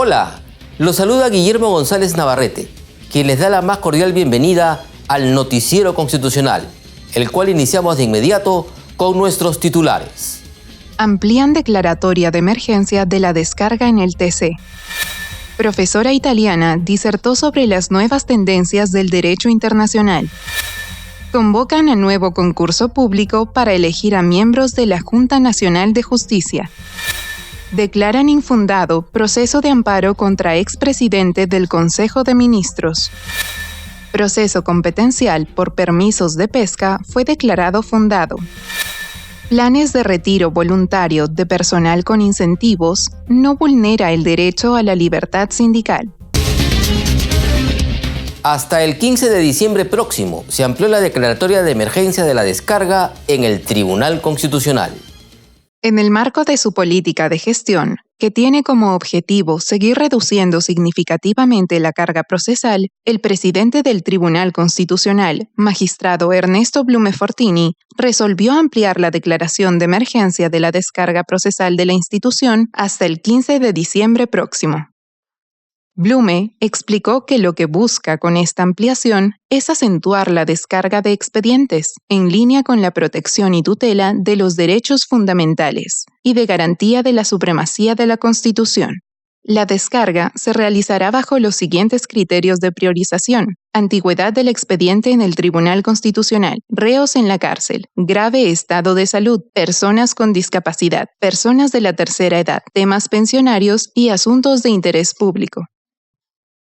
Hola, los saluda Guillermo González Navarrete, quien les da la más cordial bienvenida al Noticiero Constitucional, el cual iniciamos de inmediato con nuestros titulares. Amplían declaratoria de emergencia de la descarga en el TC. Profesora italiana disertó sobre las nuevas tendencias del derecho internacional. Convocan a nuevo concurso público para elegir a miembros de la Junta Nacional de Justicia. Declaran infundado proceso de amparo contra expresidente del Consejo de Ministros. Proceso competencial por permisos de pesca fue declarado fundado. Planes de retiro voluntario de personal con incentivos no vulnera el derecho a la libertad sindical. Hasta el 15 de diciembre próximo se amplió la declaratoria de emergencia de la descarga en el Tribunal Constitucional. En el marco de su política de gestión, que tiene como objetivo seguir reduciendo significativamente la carga procesal, el presidente del Tribunal Constitucional, magistrado Ernesto Blume Fortini, resolvió ampliar la declaración de emergencia de la descarga procesal de la institución hasta el 15 de diciembre próximo. Blume explicó que lo que busca con esta ampliación es acentuar la descarga de expedientes, en línea con la protección y tutela de los derechos fundamentales y de garantía de la supremacía de la Constitución. La descarga se realizará bajo los siguientes criterios de priorización: antigüedad del expediente en el Tribunal Constitucional, reos en la cárcel, grave estado de salud, personas con discapacidad, personas de la tercera edad, temas pensionarios y asuntos de interés público.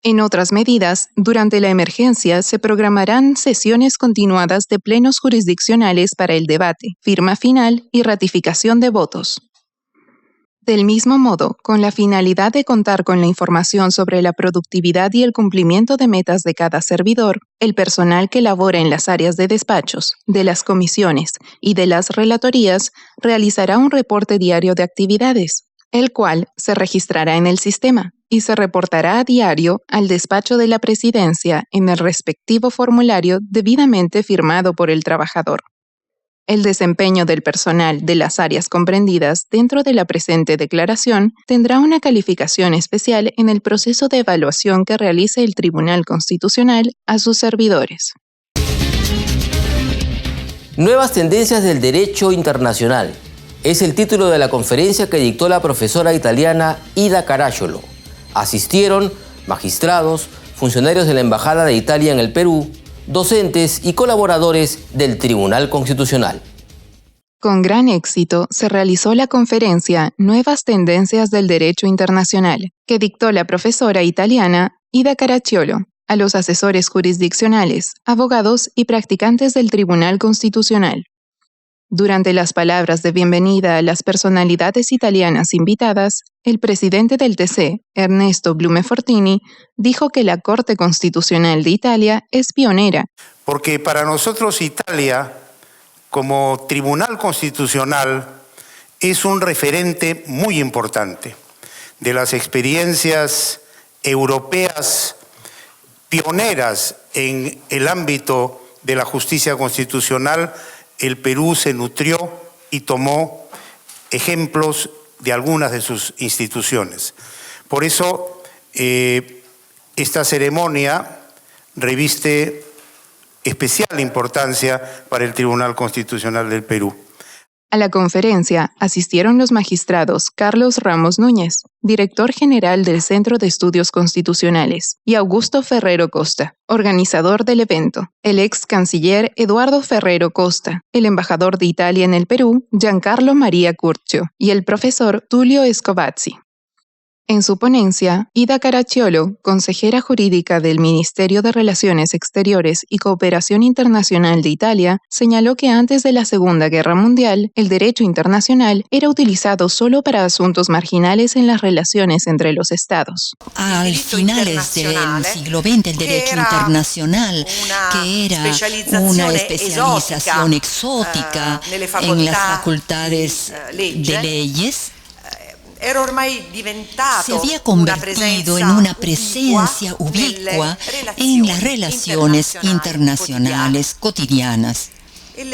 En otras medidas, durante la emergencia se programarán sesiones continuadas de plenos jurisdiccionales para el debate, firma final y ratificación de votos. Del mismo modo, con la finalidad de contar con la información sobre la productividad y el cumplimiento de metas de cada servidor, el personal que labora en las áreas de despachos, de las comisiones y de las relatorías realizará un reporte diario de actividades, el cual se registrará en el sistema y se reportará a diario al despacho de la Presidencia en el respectivo formulario debidamente firmado por el trabajador. El desempeño del personal de las áreas comprendidas dentro de la presente declaración tendrá una calificación especial en el proceso de evaluación que realice el Tribunal Constitucional a sus servidores. Nuevas tendencias del derecho internacional es el título de la conferencia que dictó la profesora italiana Ida Caracciolo. Asistieron magistrados, funcionarios de la Embajada de Italia en el Perú, docentes y colaboradores del Tribunal Constitucional. Con gran éxito se realizó la conferencia Nuevas Tendencias del Derecho Internacional, que dictó la profesora italiana Ida Caracciolo a los asesores jurisdiccionales, abogados y practicantes del Tribunal Constitucional. Durante las palabras de bienvenida a las personalidades italianas invitadas, el presidente del TC, Ernesto Blume Fortini, dijo que la Corte Constitucional de Italia es pionera. Porque para nosotros Italia, como Tribunal Constitucional, es un referente muy importante de las experiencias europeas pioneras en el ámbito de la justicia constitucional. El Perú se nutrió y tomó ejemplos de algunas de sus instituciones. Por eso, esta ceremonia reviste especial importancia para el Tribunal Constitucional del Perú. A la conferencia asistieron los magistrados Carlos Ramos Núñez, director general del Centro de Estudios Constitucionales, y Augusto Ferrero Costa, organizador del evento, el ex canciller Eduardo Ferrero Costa, el embajador de Italia en el Perú, Giancarlo Maria Curcio, y el profesor Tullio Escovazzi. En su ponencia, Ida Caracciolo, consejera jurídica del Ministerio de Relaciones Exteriores y Cooperación Internacional de Italia, señaló que antes de la Segunda Guerra Mundial, el derecho internacional era utilizado solo para asuntos marginales en las relaciones entre los estados. Al finales del siglo XX, el derecho internacional, que era una especialización exótica en las facultades de leyes, se había convertido en una presencia ubicua en las relaciones internacionales cotidianas. En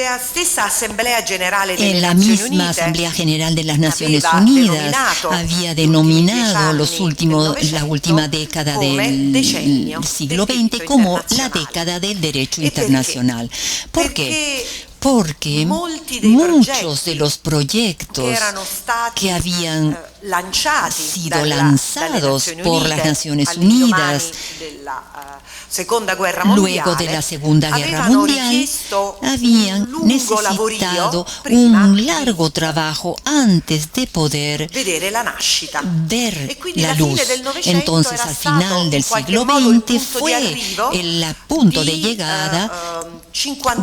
la misma Asamblea General de las Naciones Unidas había denominado la última década del siglo XX como la década del derecho internacional. ¿Por qué? Porque muchos de los proyectos que habían sido lanzados por las Naciones Unidas luego de la Segunda Guerra Mundial habían necesitado un largo trabajo antes de poder ver la luz. Entonces, al final del siglo XX fue el punto de llegada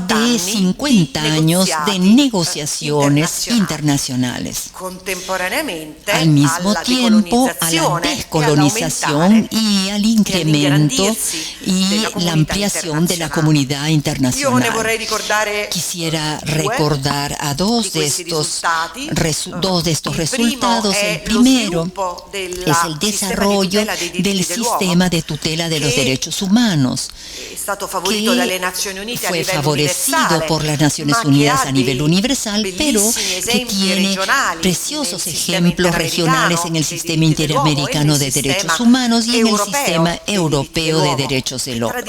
de 50 años de negociaciones internacionales. Al mismo tiempo, a la descolonización y al incremento y la ampliación de la comunidad internacional. Quisiera recordar a dos de estos resultados. El primero es el desarrollo del sistema de tutela de los derechos humanos, que fue favorecido por las Naciones Unidas a nivel universal, pero que tiene preciosos ejemplos regionales en el sistema interamericano de derechos humanos y en el sistema europeo de derechos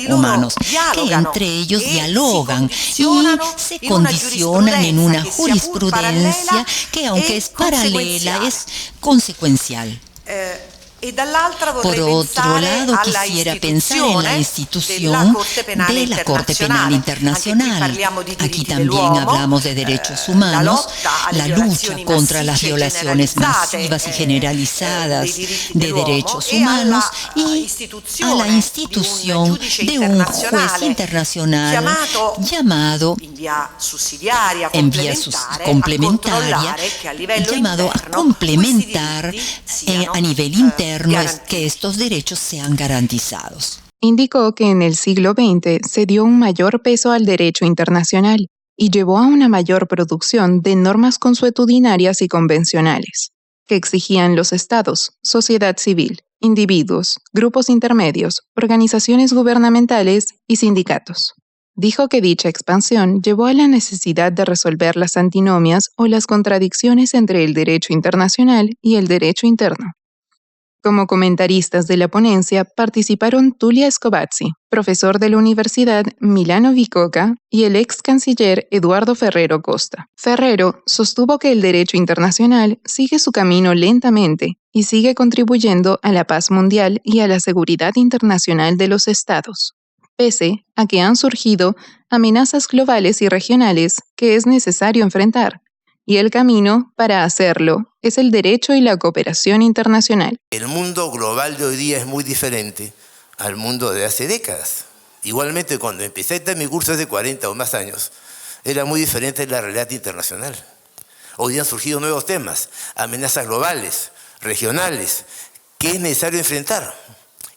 humanos, que entre ellos dialogan y se condicionan en una jurisprudencia que, aunque es paralela, es consecuencial. Por otro lado, quisiera pensar en la institución de la Corte Penal Internacional. Aquí también hablamos de derechos humanos, la lucha contra las violaciones masivas y generalizadas de derechos humanos y a la institución de un juez internacional llamado en vía complementaria, llamado a complementar a nivel interno que estos derechos sean garantizados. Indicó que en el siglo XX se dio un mayor peso al derecho internacional y llevó a una mayor producción de normas consuetudinarias y convencionales, que exigían los estados, sociedad civil, individuos, grupos intermedios, organizaciones gubernamentales y sindicatos. Dijo que dicha expansión llevó a la necesidad de resolver las antinomias o las contradicciones entre el derecho internacional y el derecho interno. Como comentaristas de la ponencia participaron Tulia Scovazzi, profesor de la Universidad Milano Bicocca, y el ex canciller Eduardo Ferrero Costa. Ferrero sostuvo que el derecho internacional sigue su camino lentamente y sigue contribuyendo a la paz mundial y a la seguridad internacional de los estados, pese a que han surgido amenazas globales y regionales que es necesario enfrentar. Y el camino para hacerlo es el derecho y la cooperación internacional. El mundo global de hoy día es muy diferente al mundo de hace décadas. Igualmente, cuando empecé a dar mi curso hace 40 o más años, era muy diferente la realidad internacional. Hoy día han surgido nuevos temas, amenazas globales, regionales, que es necesario enfrentar.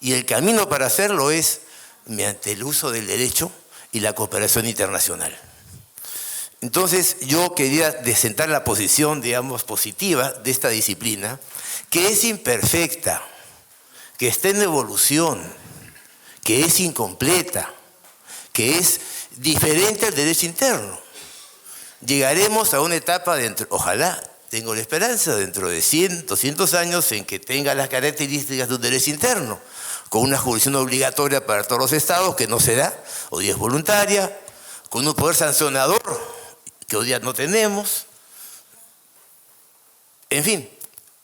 Y el camino para hacerlo es mediante el uso del derecho y la cooperación internacional. Entonces yo quería desentar la posición, digamos, positiva de esta disciplina, que es imperfecta, que está en evolución, que es incompleta, que es diferente al derecho interno. Llegaremos a una etapa ojalá, tengo la esperanza, dentro de 100, 200 años, en que tenga las características de un derecho interno, con una jurisdicción obligatoria para todos los estados, que no se da, hoy día es voluntaria, con un poder sancionador, que hoy día no tenemos, en fin,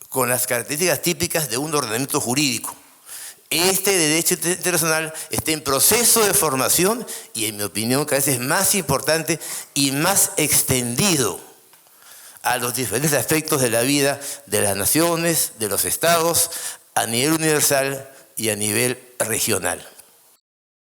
con las características típicas de un ordenamiento jurídico. Este derecho internacional está en proceso de formación y, en mi opinión, cada vez es más importante y más extendido a los diferentes aspectos de la vida de las naciones, de los estados, a nivel universal y a nivel regional.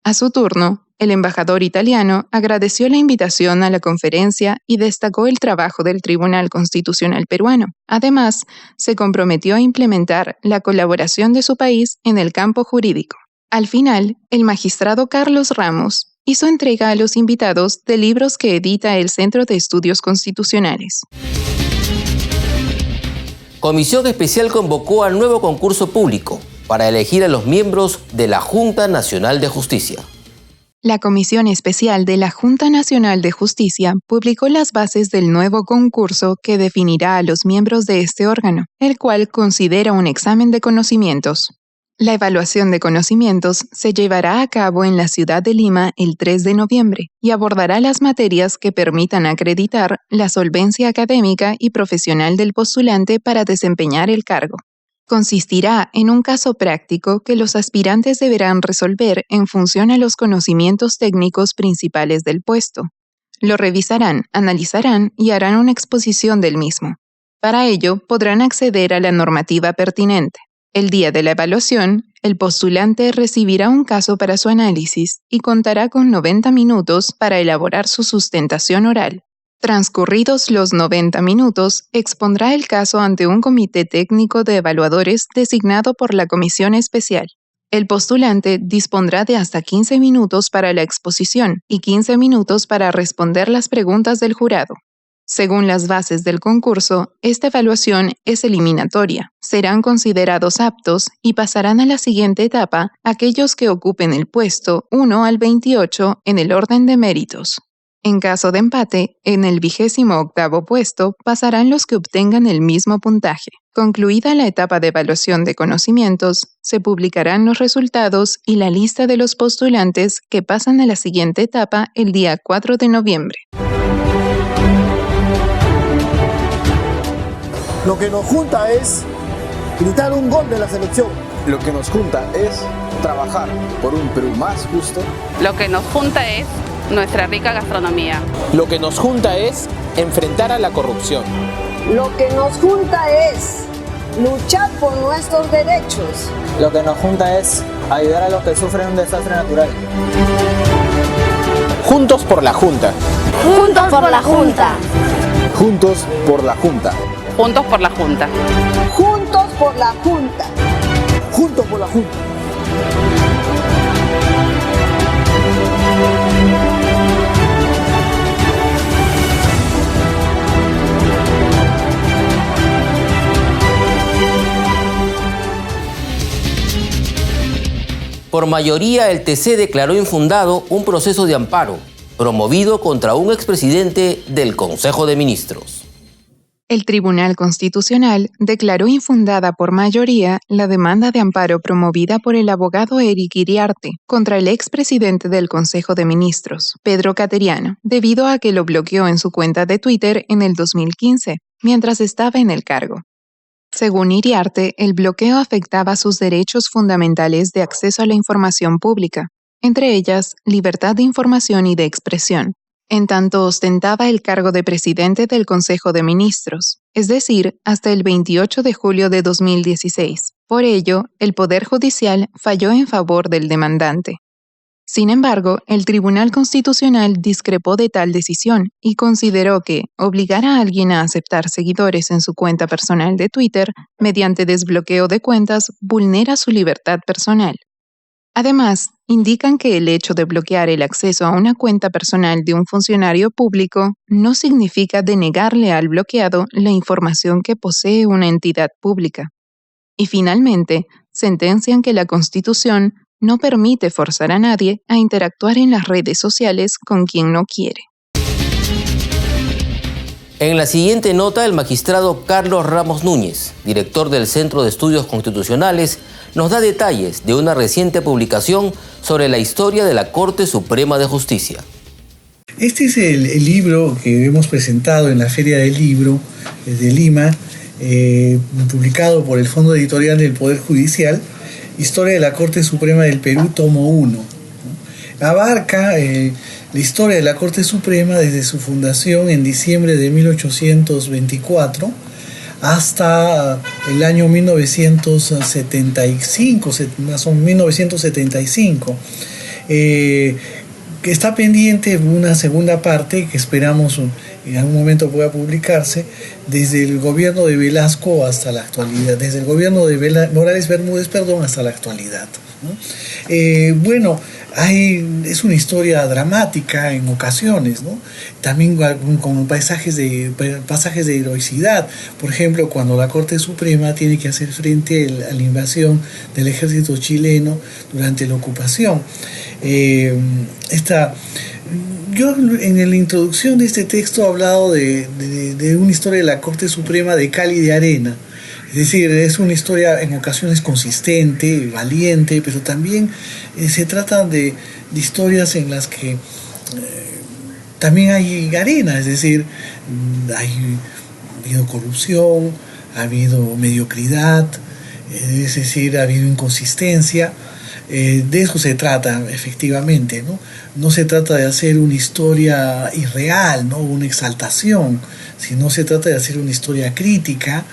A su turno, el embajador italiano agradeció la invitación a la conferencia y destacó el trabajo del Tribunal Constitucional peruano. Además, se comprometió a implementar la colaboración de su país en el campo jurídico. Al final, el magistrado Carlos Ramos hizo entrega a los invitados de libros que edita el Centro de Estudios Constitucionales. Comisión Especial convocó al nuevo concurso público para elegir a los miembros de la Junta Nacional de Justicia. La Comisión Especial de la Junta Nacional de Justicia publicó las bases del nuevo concurso que definirá a los miembros de este órgano, el cual considera un examen de conocimientos. La evaluación de conocimientos se llevará a cabo en la ciudad de Lima el 3 de noviembre y abordará las materias que permitan acreditar la solvencia académica y profesional del postulante para desempeñar el cargo. Consistirá en un caso práctico que los aspirantes deberán resolver en función a los conocimientos técnicos principales del puesto. Lo revisarán, analizarán y harán una exposición del mismo. Para ello, podrán acceder a la normativa pertinente. El día de la evaluación, el postulante recibirá un caso para su análisis y contará con 90 minutos para elaborar su sustentación oral. Transcurridos los 90 minutos, expondrá el caso ante un comité técnico de evaluadores designado por la Comisión Especial. El postulante dispondrá de hasta 15 minutos para la exposición y 15 minutos para responder las preguntas del jurado. Según las bases del concurso, esta evaluación es eliminatoria. Serán considerados aptos y pasarán a la siguiente etapa aquellos que ocupen el puesto 1 al 28 en el orden de méritos. En caso de empate, en el 28º puesto pasarán los que obtengan el mismo puntaje. Concluida la etapa de evaluación de conocimientos, se publicarán los resultados y la lista de los postulantes que pasan a la siguiente etapa el día 4 de noviembre. Lo que nos junta es gritar un gol de la selección. Lo que nos junta es trabajar por un Perú más justo. Lo que nos junta es nuestra rica gastronomía. Lo que nos junta es enfrentar a la corrupción. Lo que nos junta es luchar por nuestros derechos. Lo que nos junta es ayudar a los que sufren un desastre natural. Juntos por la Junta. Juntos por la Junta. Juntos por la Junta. Juntos por la Junta. Juntos por la Junta. Juntos por la Junta. Por mayoría, el TC declaró infundado un proceso de amparo promovido contra un expresidente del Consejo de Ministros. El Tribunal Constitucional declaró infundada por mayoría la demanda de amparo promovida por el abogado Eric Iriarte contra el expresidente del Consejo de Ministros, Pedro Cateriano, debido a que lo bloqueó en su cuenta de Twitter en el 2015, mientras estaba en el cargo. Según Iriarte, el bloqueo afectaba sus derechos fundamentales de acceso a la información pública, entre ellas libertad de información y de expresión, en tanto ostentaba el cargo de presidente del Consejo de Ministros, es decir, hasta el 28 de julio de 2016. Por ello, el Poder Judicial falló en favor del demandante. Sin embargo, el Tribunal Constitucional discrepó de tal decisión y consideró que obligar a alguien a aceptar seguidores en su cuenta personal de Twitter mediante desbloqueo de cuentas vulnera su libertad personal. Además, indican que el hecho de bloquear el acceso a una cuenta personal de un funcionario público no significa denegarle al bloqueado la información que posee una entidad pública. Y finalmente, sentencian que la Constitución no permite forzar a nadie a interactuar en las redes sociales con quien no quiere. En la siguiente nota, el magistrado Carlos Ramos Núñez, director del Centro de Estudios Constitucionales, nos da detalles de una reciente publicación sobre la historia de la Corte Suprema de Justicia. Este es el libro que hemos presentado en la Feria del Libro de Lima, publicado por el Fondo Editorial del Poder Judicial, Historia de la Corte Suprema del Perú, tomo 1. Abarca la historia de la Corte Suprema desde su fundación en diciembre de 1824 hasta el año 1975, más o menos 1975. Que está pendiente una segunda parte que esperamos en algún momento pueda publicarse, desde el gobierno de Velasco hasta la actualidad, desde el gobierno de Morales Bermúdez, hasta la actualidad, ¿no? Es una historia dramática en ocasiones, ¿no? También con pasajes de heroicidad. Por ejemplo, cuando la Corte Suprema tiene que hacer frente a la invasión del ejército chileno durante la ocupación. Yo en la introducción de este texto he hablado de una historia de la Corte Suprema de cal y de arena. Es decir, es una historia en ocasiones consistente, valiente, pero también se trata de historias en las que también hay arena, es decir, ha habido corrupción, ha habido mediocridad, es decir, ha habido inconsistencia. De eso se trata, efectivamente, ¿no? No se trata de hacer una historia irreal, ¿no? Una exaltación, sino se trata de hacer una historia crítica,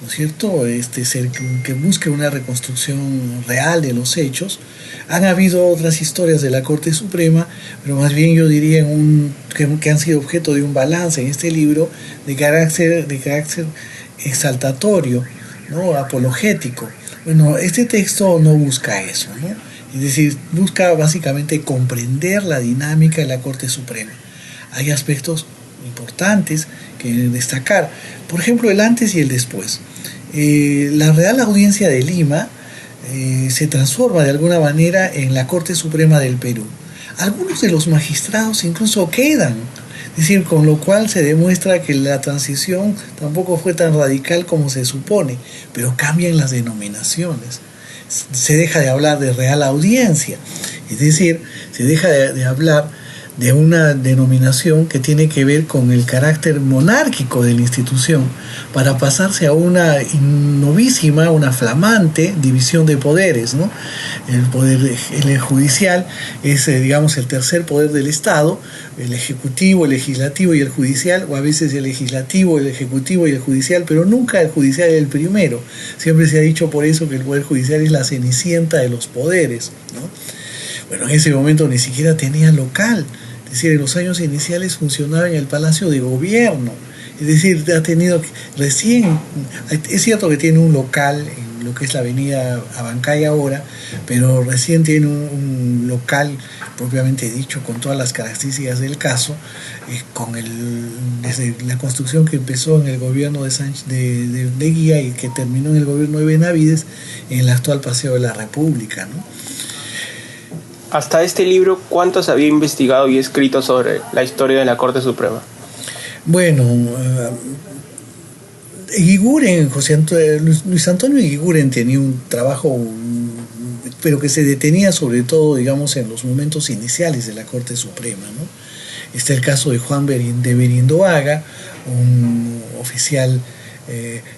¿no es cierto? Que busque una reconstrucción real de los hechos. Han habido otras historias de la Corte Suprema, pero más bien yo diría que han sido objeto de un balance en este libro de carácter exaltatorio, ¿no? Apologético. Bueno, este texto no busca eso, ¿no? Es decir, busca básicamente comprender la dinámica de la Corte Suprema. Hay aspectos importantes que destacar. Por ejemplo, el antes y el después. La Real Audiencia de Lima se transforma de alguna manera en la Corte Suprema del Perú. Algunos de los magistrados incluso quedan, es decir, con lo cual se demuestra que la transición tampoco fue tan radical como se supone, pero cambian las denominaciones. Se deja de hablar de Real Audiencia, es decir, se deja de hablar de una denominación que tiene que ver con el carácter monárquico de la institución, para pasarse a una novísima, una flamante división de poderes, ¿no? El judicial es, digamos, el tercer poder del Estado, el ejecutivo, el legislativo y el judicial, o a veces el legislativo, el ejecutivo y el judicial, pero nunca el judicial es el primero. Siempre se ha dicho por eso que el poder judicial es la cenicienta de los poderes, ¿no? Bueno, en ese momento ni siquiera tenía local. Es decir, en los años iniciales funcionaba en el Palacio de Gobierno. Es decir, es cierto que tiene un local en lo que es la avenida Abancay ahora, pero recién tiene un local propiamente dicho, con todas las características del caso, desde la construcción que empezó en el gobierno de Guía y que terminó en el gobierno de Benavides, en el actual Paseo de la República, ¿no? Hasta este libro, ¿cuántos había investigado y escrito sobre la historia de la Corte Suprema? Bueno, Luis Antonio Eguiguren tenía un trabajo, pero que se detenía sobre todo, digamos, en los momentos iniciales de la Corte Suprema, ¿no? Está el caso de Juan de Berindoaga, un oficial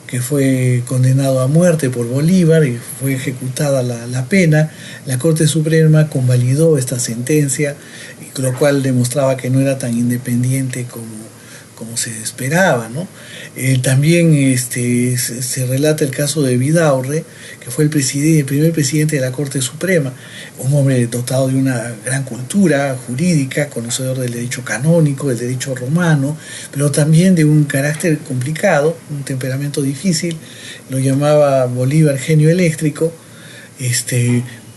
que fue condenado a muerte por Bolívar y fue ejecutada la pena. La Corte Suprema convalidó esta sentencia, lo cual demostraba que no era tan independiente como se esperaba, ¿no? También se relata el caso de Vidaurre, que fue el primer presidente de la Corte Suprema, un hombre dotado de una gran cultura jurídica, conocedor del derecho canónico, del derecho romano, pero también de un carácter complicado, un temperamento difícil. Lo llamaba Bolívar genio eléctrico,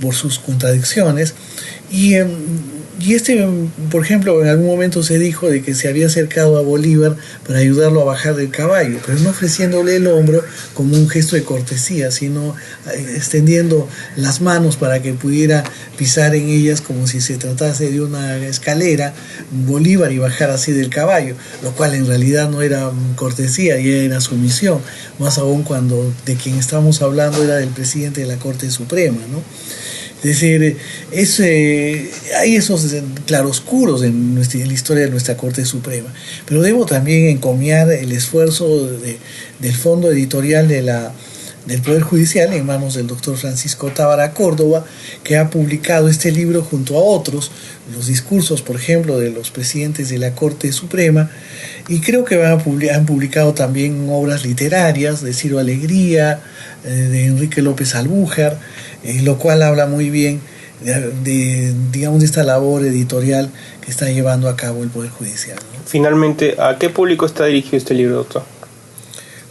por sus contradicciones. Por ejemplo, en algún momento se dijo de que se había acercado a Bolívar para ayudarlo a bajar del caballo, pero no ofreciéndole el hombro como un gesto de cortesía, sino extendiendo las manos para que pudiera pisar en ellas como si se tratase de una escalera, Bolívar, y bajar así del caballo, lo cual en realidad no era cortesía, y era sumisión, más aún cuando de quien estamos hablando era del presidente de la Corte Suprema, ¿no? Es decir, hay esos claroscuros en la historia de nuestra Corte Suprema. Pero debo también encomiar el esfuerzo del fondo editorial del Poder Judicial, en manos del doctor Francisco Tábara Córdoba, que ha publicado este libro junto a otros, los discursos, por ejemplo, de los presidentes de la Corte Suprema, y creo que han publicado también obras literarias de Ciro Alegría, de Enrique López Albújar, lo cual habla muy bien de esta labor editorial que está llevando a cabo el Poder Judicial, ¿no? Finalmente, ¿a qué público está dirigido este libro, doctor?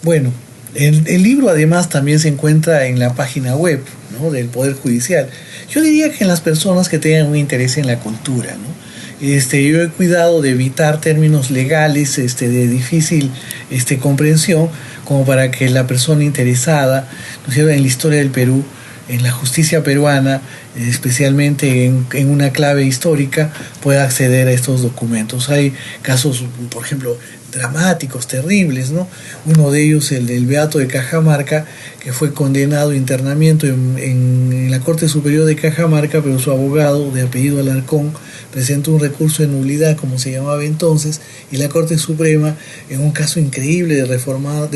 Bueno, el libro además también se encuentra en la página web, ¿no?, del Poder Judicial. Yo diría que en las personas que tengan un interés en la cultura, ¿no? Yo he cuidado de evitar términos legales de difícil comprensión, como para que la persona interesada, ¿no es cierto?, en la historia del Perú, en la justicia peruana, especialmente en una clave histórica, pueda acceder a estos documentos. Hay casos, por ejemplo, dramáticos, terribles, ¿no? Uno de ellos, el del Beato de Cajamarca, que fue condenado a internamiento en la Corte Superior de Cajamarca, pero su abogado, de apellido Alarcón, presentó un recurso de nulidad, como se llamaba entonces, y la Corte Suprema, en un caso increíble de reforma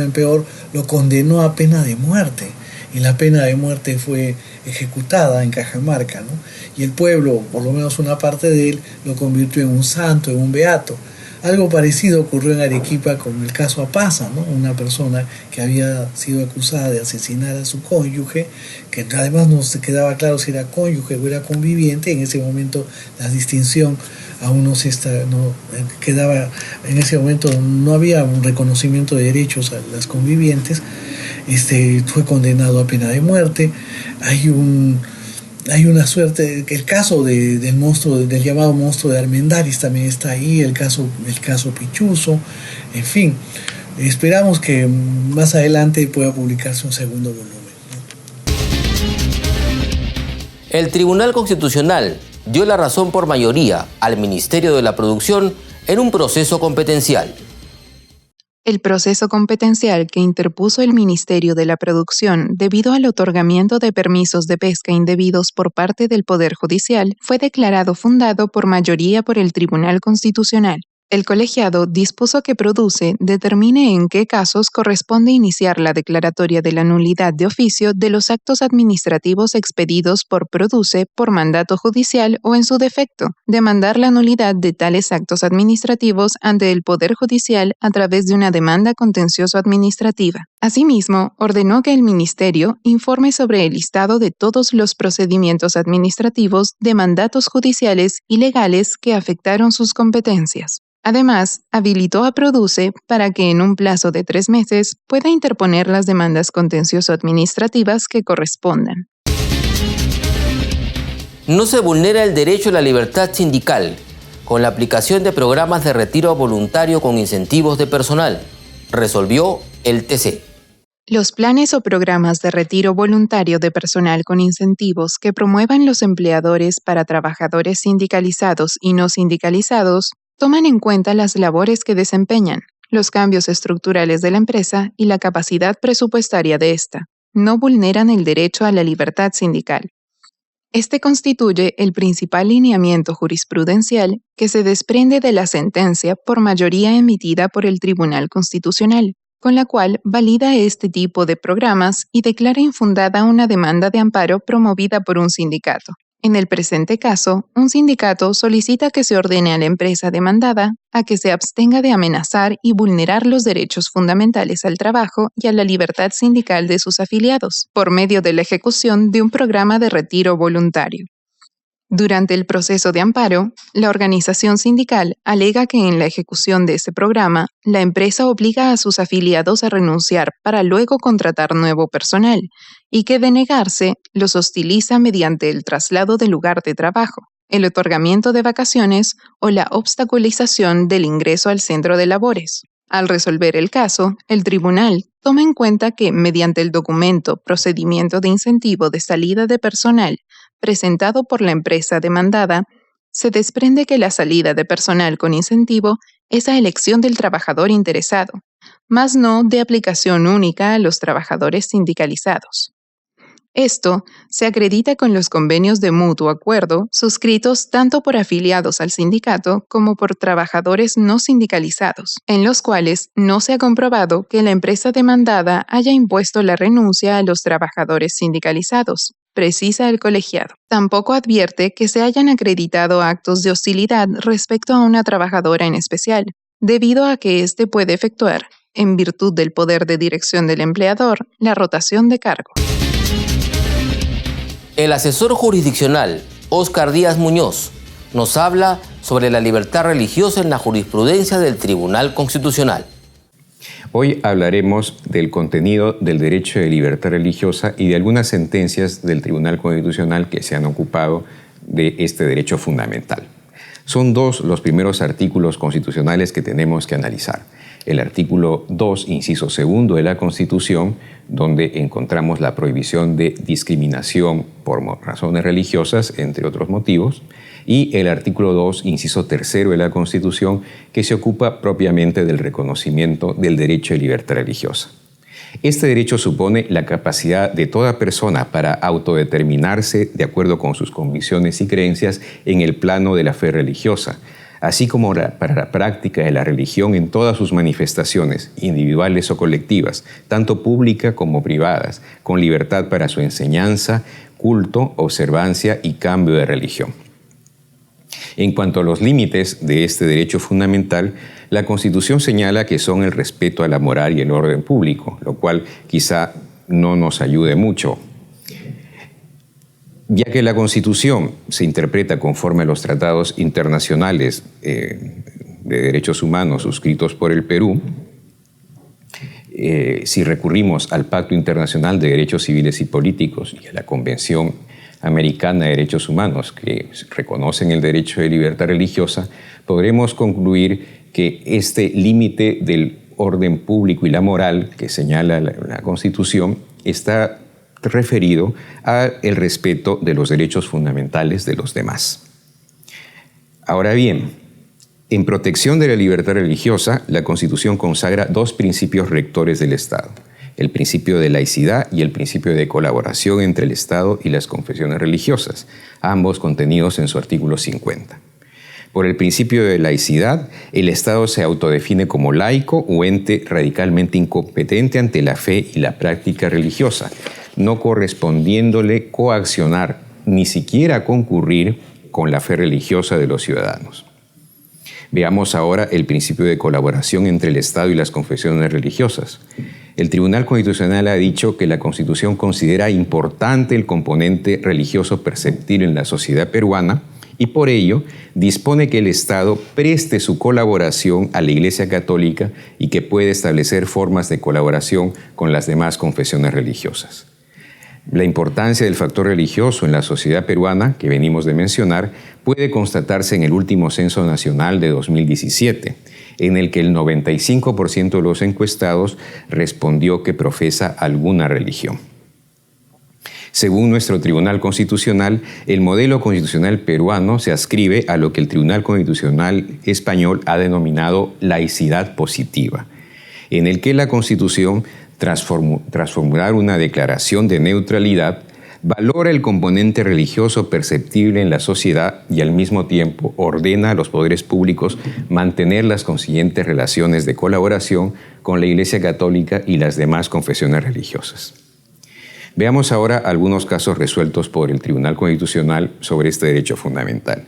en peor, lo condenó a pena de muerte. Y la pena de muerte fue ejecutada en Cajamarca, ¿no? Y el pueblo, por lo menos una parte de él, lo convirtió en un santo, en un beato. Algo parecido ocurrió en Arequipa con el caso Apaza, ¿no? Una persona que había sido acusada de asesinar a su cónyuge, que además no se quedaba claro si era cónyuge o era conviviente. En ese momento la distinción aún no quedaba, en ese momento no había un reconocimiento de derechos a las convivientes. Fue condenado a pena de muerte. Hay una suerte, el caso del llamado monstruo de Armendáriz también está ahí, el caso Pichuzo, en fin. Esperamos que más adelante pueda publicarse un segundo volumen. El Tribunal Constitucional dio la razón por mayoría al Ministerio de la Producción en un proceso competencial. El proceso competencial que interpuso el Ministerio de la Producción debido al otorgamiento de permisos de pesca indebidos por parte del Poder Judicial fue declarado fundado por mayoría por el Tribunal Constitucional. El colegiado dispuso que Produce determine en qué casos corresponde iniciar la declaratoria de la nulidad de oficio de los actos administrativos expedidos por Produce por mandato judicial o, en su defecto, demandar la nulidad de tales actos administrativos ante el Poder Judicial a través de una demanda contencioso-administrativa. Asimismo, ordenó que el Ministerio informe sobre el listado de todos los procedimientos administrativos de mandatos judiciales y legales que afectaron sus competencias. Además, habilitó a Produce para que en un plazo de 3 meses pueda interponer las demandas contencioso-administrativas que correspondan. No se vulnera el derecho a la libertad sindical con la aplicación de programas de retiro voluntario con incentivos de personal, resolvió el TC. Los planes o programas de retiro voluntario de personal con incentivos que promuevan los empleadores para trabajadores sindicalizados y no sindicalizados toman en cuenta las labores que desempeñan, los cambios estructurales de la empresa y la capacidad presupuestaria de ésta. No vulneran el derecho a la libertad sindical. Este constituye el principal lineamiento jurisprudencial que se desprende de la sentencia por mayoría emitida por el Tribunal Constitucional, con la cual valida este tipo de programas y declara infundada una demanda de amparo promovida por un sindicato. En el presente caso, un sindicato solicita que se ordene a la empresa demandada a que se abstenga de amenazar y vulnerar los derechos fundamentales al trabajo y a la libertad sindical de sus afiliados, por medio de la ejecución de un programa de retiro voluntario. Durante el proceso de amparo, la organización sindical alega que en la ejecución de ese programa, la empresa obliga a sus afiliados a renunciar para luego contratar nuevo personal y que de negarse, los hostiliza mediante el traslado del lugar de trabajo, el otorgamiento de vacaciones o la obstaculización del ingreso al centro de labores. Al resolver el caso, el tribunal toma en cuenta que, mediante el documento Procedimiento de Incentivo de Salida de Personal presentado por la empresa demandada, se desprende que la salida de personal con incentivo es a elección del trabajador interesado, mas no de aplicación única a los trabajadores sindicalizados. Esto se acredita con los convenios de mutuo acuerdo suscritos tanto por afiliados al sindicato como por trabajadores no sindicalizados, en los cuales no se ha comprobado que la empresa demandada haya impuesto la renuncia a los trabajadores sindicalizados, precisa el colegiado. Tampoco advierte que se hayan acreditado actos de hostilidad respecto a una trabajadora en especial, debido a que éste puede efectuar, en virtud del poder de dirección del empleador, la rotación de cargo. El asesor jurisdiccional Óscar Díaz Muñoz nos habla sobre la libertad religiosa en la jurisprudencia del Tribunal Constitucional. Hoy hablaremos del contenido del derecho de libertad religiosa y de algunas sentencias del Tribunal Constitucional que se han ocupado de este derecho fundamental. Son dos los primeros artículos constitucionales que tenemos que analizar. El artículo 2, inciso segundo de la Constitución, donde encontramos la prohibición de discriminación por razones religiosas, entre otros motivos, y el artículo 2, inciso tercero de la Constitución, que se ocupa propiamente del reconocimiento del derecho de libertad religiosa. Este derecho supone la capacidad de toda persona para autodeterminarse de acuerdo con sus convicciones y creencias en el plano de la fe religiosa, así como para la práctica de la religión en todas sus manifestaciones, individuales o colectivas, tanto públicas como privadas, con libertad para su enseñanza, culto, observancia y cambio de religión. En cuanto a los límites de este derecho fundamental, la Constitución señala que son el respeto a la moral y el orden público, lo cual quizá no nos ayude mucho, ya que la Constitución se interpreta conforme a los tratados internacionales de derechos humanos suscritos por el Perú. Si recurrimos al Pacto Internacional de Derechos Civiles y Políticos y a la Convención Americana de Derechos Humanos, que reconocen el derecho de libertad religiosa, podremos concluir que este límite del orden público y la moral que señala la Constitución está referido al respeto de los derechos fundamentales de los demás. Ahora bien, en protección de la libertad religiosa, la Constitución consagra dos principios rectores del Estado: el principio de laicidad y el principio de colaboración entre el Estado y las confesiones religiosas, ambos contenidos en su artículo 50. Por el principio de laicidad, el Estado se autodefine como laico o ente radicalmente incompetente ante la fe y la práctica religiosa, no correspondiéndole coaccionar ni siquiera concurrir con la fe religiosa de los ciudadanos. Veamos ahora el principio de colaboración entre el Estado y las confesiones religiosas. El Tribunal Constitucional ha dicho que la Constitución considera importante el componente religioso perceptible en la sociedad peruana y por ello dispone que el Estado preste su colaboración a la Iglesia Católica y que puede establecer formas de colaboración con las demás confesiones religiosas. La importancia del factor religioso en la sociedad peruana, que venimos de mencionar, puede constatarse en el último Censo Nacional de 2017, en el que el 95% de los encuestados respondió que profesa alguna religión. Según nuestro Tribunal Constitucional, el modelo constitucional peruano se adscribe a lo que el Tribunal Constitucional español ha denominado laicidad positiva, en el que la Constitución, tras formular una declaración de neutralidad, valora el componente religioso perceptible en la sociedad y al mismo tiempo ordena a los poderes públicos mantener las consiguientes relaciones de colaboración con la Iglesia Católica y las demás confesiones religiosas. Veamos ahora algunos casos resueltos por el Tribunal Constitucional sobre este derecho fundamental.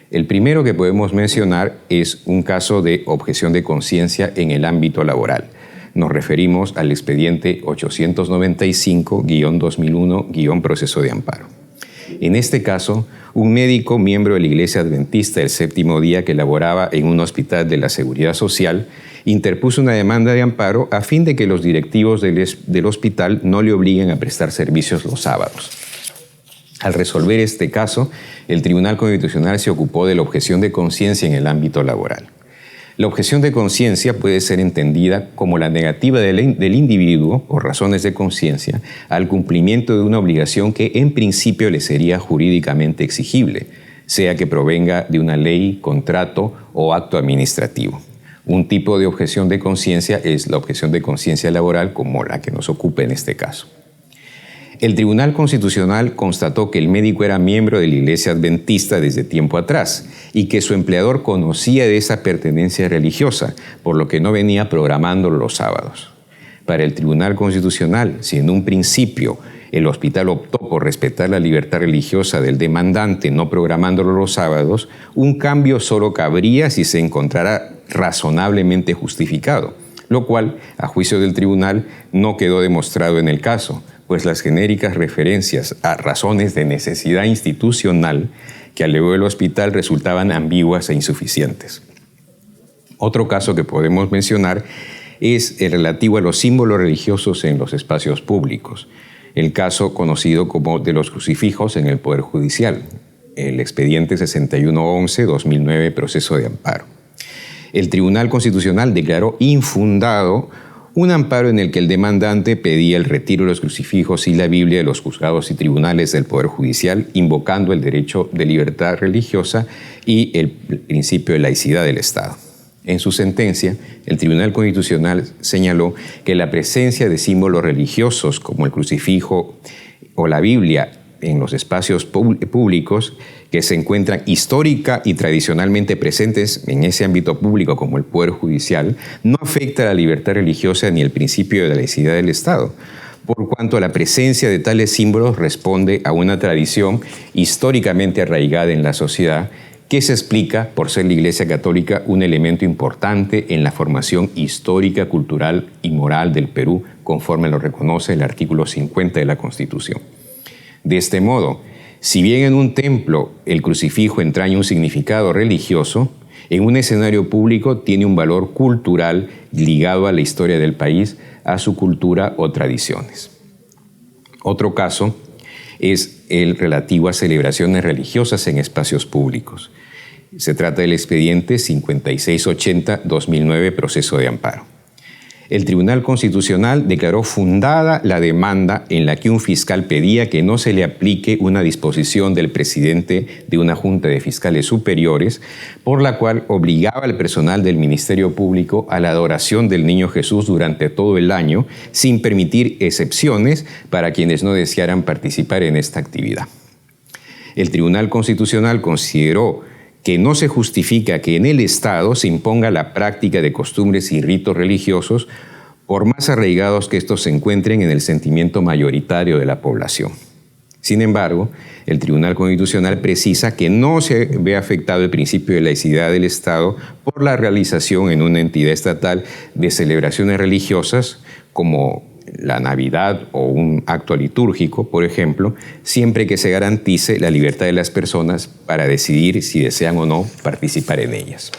El primero que podemos mencionar es un caso de objeción de conciencia en el ámbito laboral. Nos referimos al expediente 895-2001-proceso de amparo. En este caso, un médico miembro de la Iglesia Adventista del Séptimo Día que laboraba en un hospital de la Seguridad Social interpuso una demanda de amparo a fin de que los directivos del hospital no le obliguen a prestar servicios los sábados. Al resolver este caso, el Tribunal Constitucional se ocupó de la objeción de conciencia en el ámbito laboral. La objeción de conciencia puede ser entendida como la negativa del individuo, por razones de conciencia, al cumplimiento de una obligación que en principio le sería jurídicamente exigible, sea que provenga de una ley, contrato o acto administrativo. Un tipo de objeción de conciencia es la objeción de conciencia laboral, como la que nos ocupa en este caso. El Tribunal Constitucional constató que el médico era miembro de la Iglesia Adventista desde tiempo atrás y que su empleador conocía de esa pertenencia religiosa, por lo que no venía programándolo los sábados. Para el Tribunal Constitucional, si en un principio el hospital optó por respetar la libertad religiosa del demandante no programándolo los sábados, un cambio solo cabría si se encontrara razonablemente justificado. lo cual, a juicio del tribunal, no quedó demostrado en el caso, pues las genéricas referencias a razones de necesidad institucional que alegó el hospital resultaban ambiguas e insuficientes. Otro caso que podemos mencionar es el relativo a los símbolos religiosos en los espacios públicos, el caso conocido como de los crucifijos en el Poder Judicial, el expediente 6111-2009, proceso de amparo. El Tribunal Constitucional declaró infundado un amparo en el que el demandante pedía el retiro de los crucifijos y la Biblia de los juzgados y tribunales del Poder Judicial, invocando el derecho de libertad religiosa y el principio de laicidad del Estado. En su sentencia, el Tribunal Constitucional señaló que la presencia de símbolos religiosos como el crucifijo o la Biblia en los espacios públicos que se encuentran histórica y tradicionalmente presentes en ese ámbito público como el Poder Judicial no afecta a la libertad religiosa ni el principio de la laicidad del Estado, por cuanto la presencia de tales símbolos responde a una tradición históricamente arraigada en la sociedad que se explica por ser la Iglesia Católica un elemento importante en la formación histórica, cultural y moral del Perú, conforme lo reconoce el artículo 50 de la Constitución. De este modo, si bien en un templo el crucifijo entraña un significado religioso, en un escenario público tiene un valor cultural ligado a la historia del país, a su cultura o tradiciones. Otro caso es el relativo a celebraciones religiosas en espacios públicos. Se trata del expediente 5680-2009, proceso de amparo. El Tribunal Constitucional declaró fundada la demanda en la que un fiscal pedía que no se le aplique una disposición del presidente de una Junta de Fiscales Superiores, por la cual obligaba al personal del Ministerio Público a la adoración del Niño Jesús durante todo el año, sin permitir excepciones para quienes no desearan participar en esta actividad. El Tribunal Constitucional consideró que no se justifica que en el Estado se imponga la práctica de costumbres y ritos religiosos, por más arraigados que estos se encuentren en el sentimiento mayoritario de la población. Sin embargo, el Tribunal Constitucional precisa que no se ve afectado el principio de laicidad del Estado por la realización en una entidad estatal de celebraciones religiosas como la Navidad o un acto litúrgico, por ejemplo, siempre que se garantice la libertad de las personas para decidir si desean o no participar en ellas.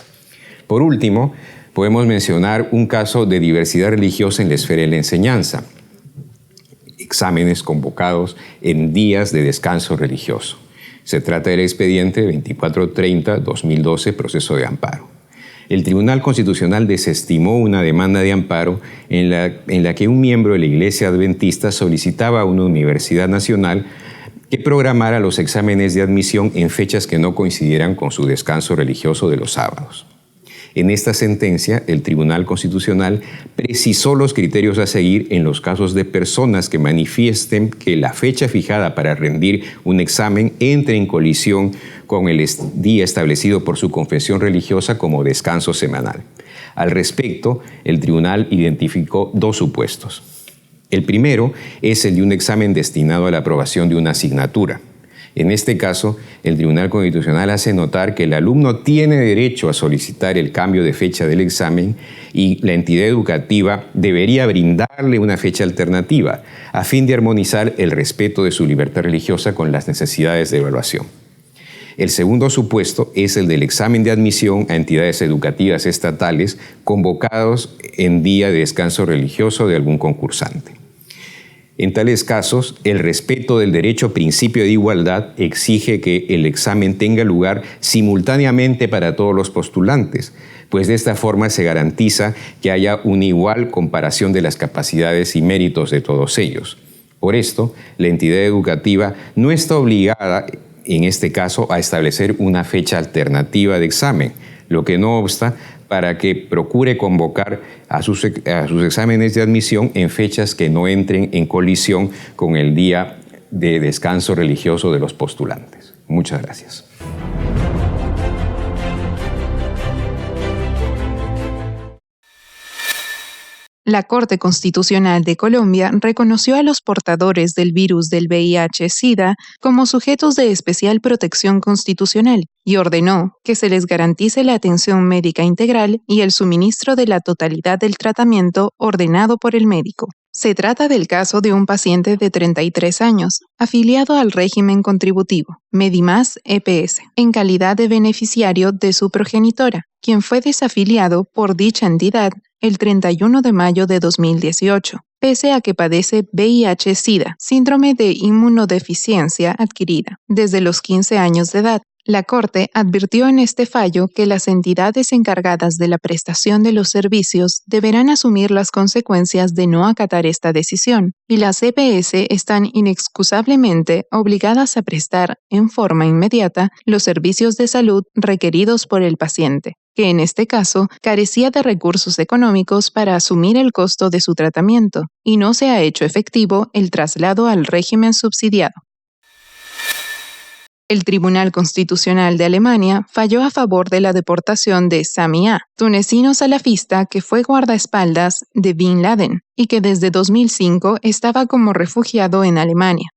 Por último, podemos mencionar un caso de diversidad religiosa en la esfera de la enseñanza. Exámenes convocados en días de descanso religioso. Se trata del expediente 2430-2012, proceso de amparo. El Tribunal Constitucional desestimó una demanda de amparo en la que un miembro de la Iglesia Adventista solicitaba a una universidad nacional que programara los exámenes de admisión en fechas que no coincidieran con su descanso religioso de los sábados. En esta sentencia, el Tribunal Constitucional precisó los criterios a seguir en los casos de personas que manifiesten que la fecha fijada para rendir un examen entre en colisión con el día establecido por su confesión religiosa como descanso semanal. Al respecto, el tribunal identificó dos supuestos. El primero es el de un examen destinado a la aprobación de una asignatura. En este caso, el Tribunal Constitucional hace notar que el alumno tiene derecho a solicitar el cambio de fecha del examen y la entidad educativa debería brindarle una fecha alternativa a fin de armonizar el respeto de su libertad religiosa con las necesidades de evaluación. El segundo supuesto es el del examen de admisión a entidades educativas estatales convocados en día de descanso religioso de algún concursante. En tales casos, el respeto del derecho principio de igualdad exige que el examen tenga lugar simultáneamente para todos los postulantes, pues de esta forma se garantiza que haya una igual comparación de las capacidades y méritos de todos ellos. Por esto, la entidad educativa no está obligada, en este caso, a establecer una fecha alternativa de examen, lo que no obsta para que procure convocar a sus exámenes de admisión en fechas que no entren en colisión con el día de descanso religioso de los postulantes. Muchas gracias. La Corte Constitucional de Colombia reconoció a los portadores del virus del VIH-Sida como sujetos de especial protección constitucional y ordenó que se les garantice la atención médica integral y el suministro de la totalidad del tratamiento ordenado por el médico. Se trata del caso de un paciente de 33 años, afiliado al régimen contributivo, Medimás EPS, en calidad de beneficiario de su progenitora, quien fue desafiliado por dicha entidad el 31 de mayo de 2018, pese a que padece VIH-Sida, síndrome de inmunodeficiencia adquirida, desde los 15 años de edad. La Corte advirtió en este fallo que las entidades encargadas de la prestación de los servicios deberán asumir las consecuencias de no acatar esta decisión, y las EPS están inexcusablemente obligadas a prestar en forma inmediata los servicios de salud requeridos por el paciente, que en este caso carecía de recursos económicos para asumir el costo de su tratamiento, y no se ha hecho efectivo el traslado al régimen subsidiado. El Tribunal Constitucional de Alemania falló a favor de la deportación de Sami A., tunecino salafista que fue guardaespaldas de Bin Laden y que desde 2005 estaba como refugiado en Alemania.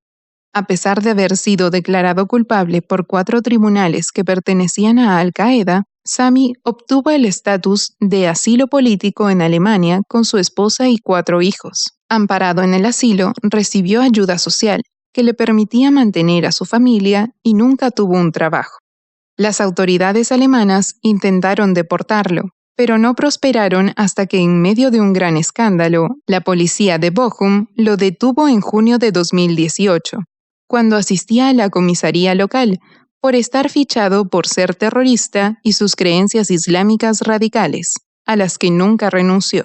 A pesar de haber sido declarado culpable por 4 tribunales que pertenecían a Al-Qaeda, Sami obtuvo el estatus de asilo político en Alemania con su esposa y 4 hijos. Amparado en el asilo, recibió ayuda social, que le permitía mantener a su familia y nunca tuvo un trabajo. Las autoridades alemanas intentaron deportarlo, pero no prosperaron hasta que en medio de un gran escándalo, la policía de Bochum lo detuvo en junio de 2018, cuando asistía a la comisaría local, por estar fichado por ser terrorista y sus creencias islámicas radicales, a las que nunca renunció.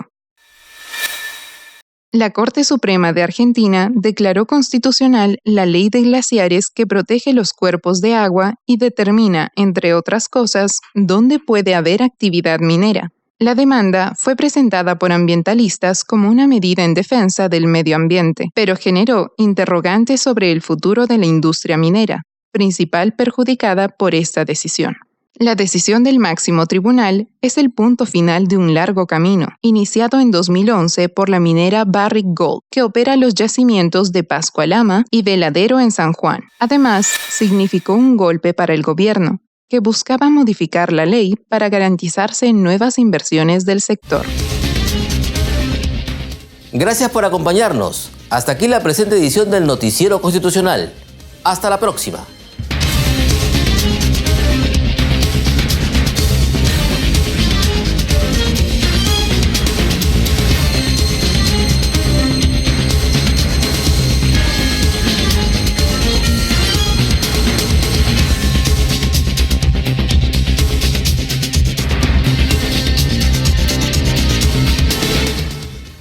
La Corte Suprema de Argentina declaró constitucional la ley de glaciares que protege los cuerpos de agua y determina, entre otras cosas, dónde puede haber actividad minera. La demanda fue presentada por ambientalistas como una medida en defensa del medio ambiente, pero generó interrogantes sobre el futuro de la industria minera, principal perjudicada por esta decisión. La decisión del máximo tribunal es el punto final de un largo camino, iniciado en 2011 por la minera Barrick Gold, que opera los yacimientos de Pascualama y Veladero en San Juan. Además, significó un golpe para el gobierno, que buscaba modificar la ley para garantizarse nuevas inversiones del sector. Gracias por acompañarnos. Hasta aquí la presente edición del Noticiero Constitucional. Hasta la próxima.